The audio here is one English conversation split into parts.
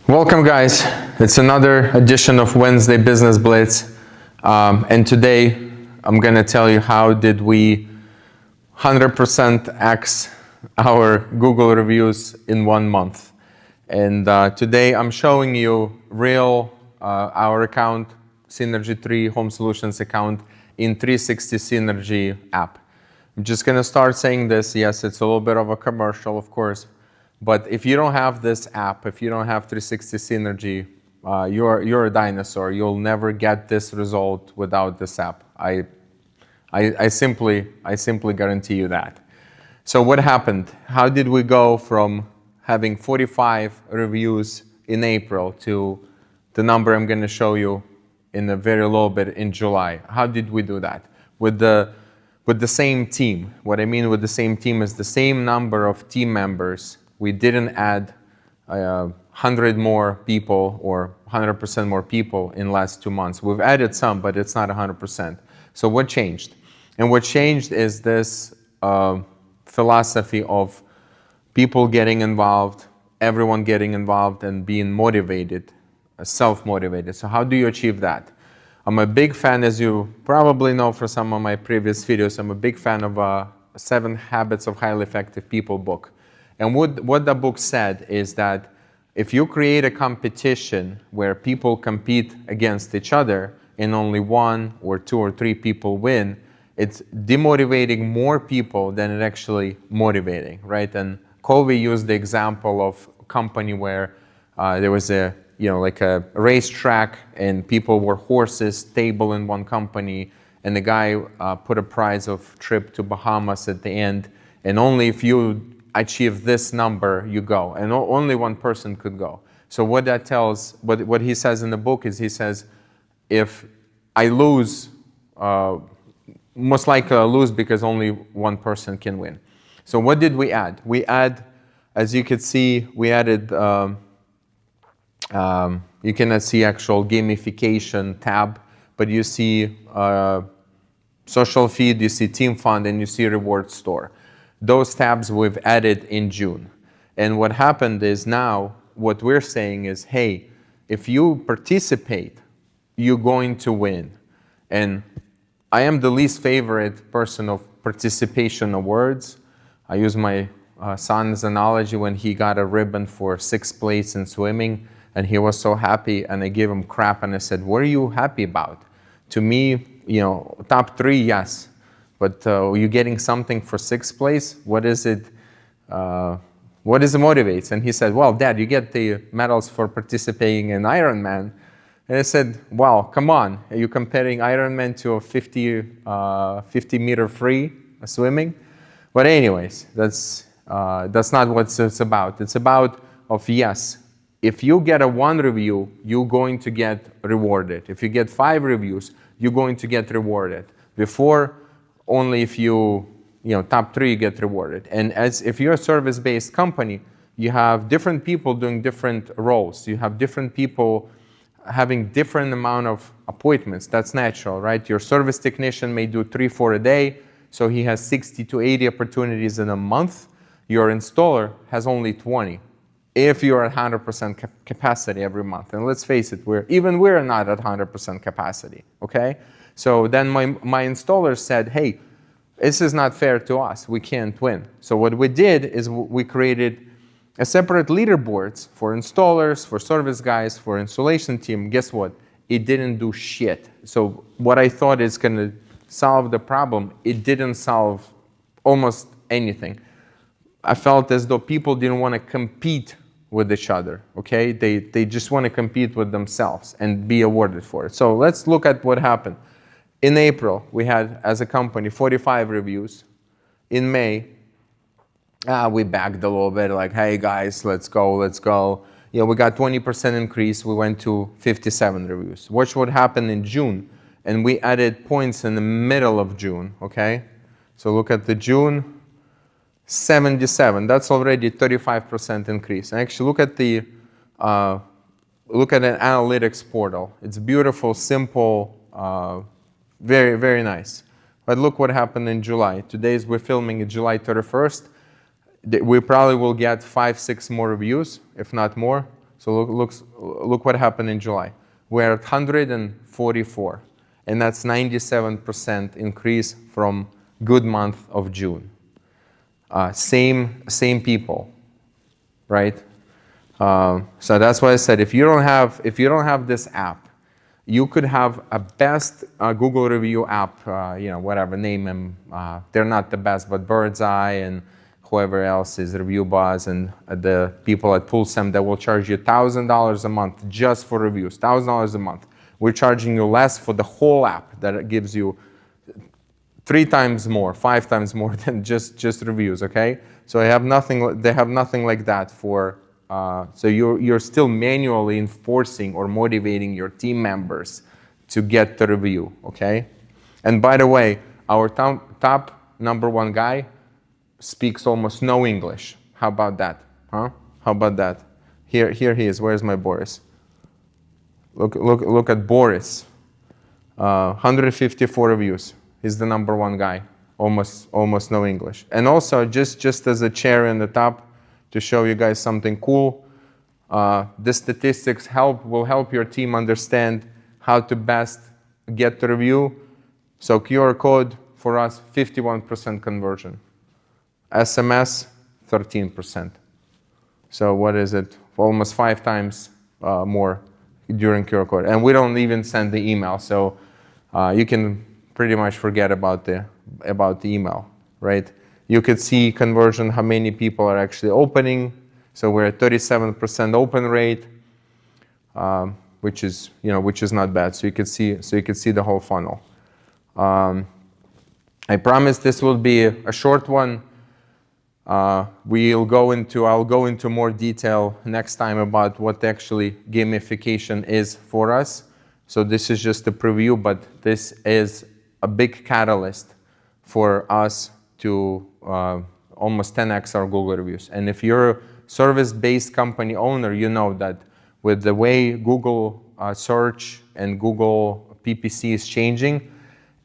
Welcome guys, it's another edition of Wednesday Business Blitz, and today I'm going to tell you how did we 100% X our Google reviews in 1 month. And today I'm showing you our account, Synergy 3 Home Solutions account in 360 Synergy app. I'm just going to start saying this. Yes, it's a little bit of a commercial, of course. But if you don't have this app, if you don't have 360 Synergy, you're a dinosaur. You'll never get this result without this app. I simply guarantee you that. So what happened? How did we go from having 45 reviews in April to the number I'm going to show you in a very little bit in July? How did we do that? With the same team. What I mean with the same team is the same number of team members. We didn't add 100 more people or 100% more people in the last 2 months. We've added some, but it's not 100%. So what changed? And what changed is this philosophy of people getting involved, everyone getting involved and being motivated, self-motivated. So how do you achieve that? I'm a big fan, as you probably know from some of my previous videos, I'm a big fan of 7 Habits of Highly Effective People book. And what the book said is that if you create a competition where people compete against each other and only 1 or 2 or 3 people win, it's demotivating more people than it actually motivating, right? And Covey used the example of a company where there was like a racetrack and people were horses, stable in one company, and the guy put a prize of trip to Bahamas at the end, and only if you achieve this number, you go. And only 1 person could go. So what that tells, what he says in the book is he says, if I lose, most likely I'll lose because only 1 person can win. So what did we add? We add, as you can see, we added, you cannot see actual gamification tab, but you see social feed, you see team fund, and you see reward store. Those tabs we've added in June. And what happened is now what we're saying is, hey, if you participate, you're going to win. And I am the least favorite person of participation awards. I use my son's analogy when he got a ribbon for 6th place in swimming, and he was so happy, and I gave him crap, and I said, what are you happy about? To me, top 3, yes. But you're getting something for 6th place? What is it? What is it motivates? And he said, well, Dad, you get the medals for participating in Ironman. And I said, well, come on. Are you comparing Ironman to a 50-meter free swimming? But anyways, that's not what it's about. It's about yes, if you get a 1 review, you're going to get rewarded. If you get 5 reviews, you're going to get rewarded. Before, only if you top 3 you get rewarded. And if you're a service-based company, you have different people doing different roles. You have different people having different amount of appointments. That's natural, right? Your service technician may do 3-4 a day, so he has 60 to 80 opportunities in a month. Your installer has only 20, if you're at 100% capacity every month. And let's face it, we're not at 100% capacity, okay? So then my installer said, hey, this is not fair to us. We can't win. So what we did is we created a separate leaderboards for installers, for service guys, for installation team. Guess what? It didn't do shit. So what I thought is going to solve the problem, it didn't solve almost anything. I felt as though people didn't want to compete with each other, okay? They just want to compete with themselves and be awarded for it. So let's look at what happened. In April, we had, as a company, 45 reviews. In May, we backed a little bit, like, hey guys, let's go. We got 20% increase. We went to 57 reviews. Watch what happened in June. And we added points in the middle of June, okay? So look at the June, 77. That's already 35% increase. And actually, look at an analytics portal. It's beautiful, simple, very, very nice. But look what happened in July. We're filming it July 31st. We probably will get 5-6 more reviews, if not more. So look what happened in July. We're at 144, and that's 97% increase from good month of June. Same people, right? So that's why I said if you don't have this app, you could have a best Google review app, whatever, name them. They're not the best, but Bird's Eye and whoever else is Review Buzz and the people at Pulsem that will charge you $1,000 a month just for reviews, $1,000 a month. We're charging you less for the whole app that it gives you 3 times more, 5 times more than just reviews, okay? So they have nothing like that for, so you're still manually enforcing or motivating your team members to get the review, okay? And by the way, our top number 1 guy speaks almost no English. How about that, huh? How about that? Here he is. Where's my Boris? Look at Boris. 154 reviews. He's the number 1 guy. Almost no English. And also, just as a cherry on the top, to show you guys something cool, the statistics will help your team understand how to best get the review. So QR code for us, 51% conversion. SMS, 13%. So what is it? Almost 5 times more during QR code. And we don't even send the email, so you can pretty much forget about the email, right? You could see conversion, how many people are actually opening. So we're at 37% open rate, which is not bad. So you could see the whole funnel. I promise this will be a short one. I'll go into more detail next time about what actually gamification is for us. So this is just a preview, but this is a big catalyst for us to almost 10x our Google reviews. And if you're a service-based company owner, you know that with the way Google search and Google PPC is changing,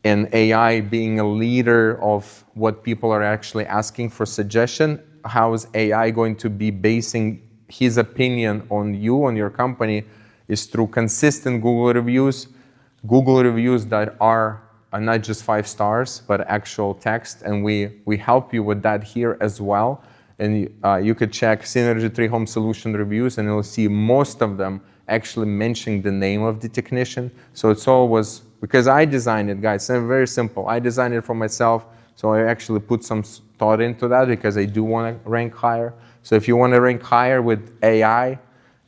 and AI being a leader of what people are actually asking for suggestion, how is AI going to be basing his opinion on you, on your company, is through consistent Google reviews that are not just 5 stars, but actual text, and we help you with that here as well. And you could check Synergy 3 Home Solution reviews, and you'll see most of them actually mentioning the name of the technician. So it's always, because I designed it, guys, it's very simple. I designed it for myself, so I actually put some thought into that because I do want to rank higher. So if you want to rank higher with AI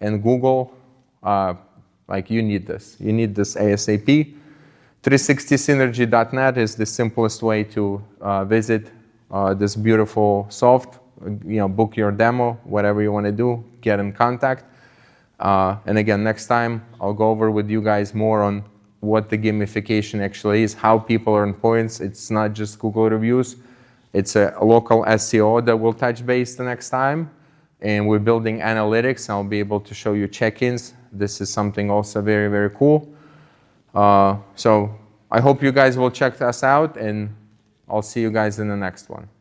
and Google, you need this. You need this ASAP. 360synergy.net is the simplest way to visit this beautiful soft. Book your demo, whatever you want to do, get in contact. And again, next time I'll go over with you guys more on what the gamification actually is, how people earn points. It's not just Google reviews. It's a local SEO that we'll touch base the next time. And we're building analytics. I'll be able to show you check-ins. This is something also very, very cool. So I hope you guys will check us out, and I'll see you guys in the next one.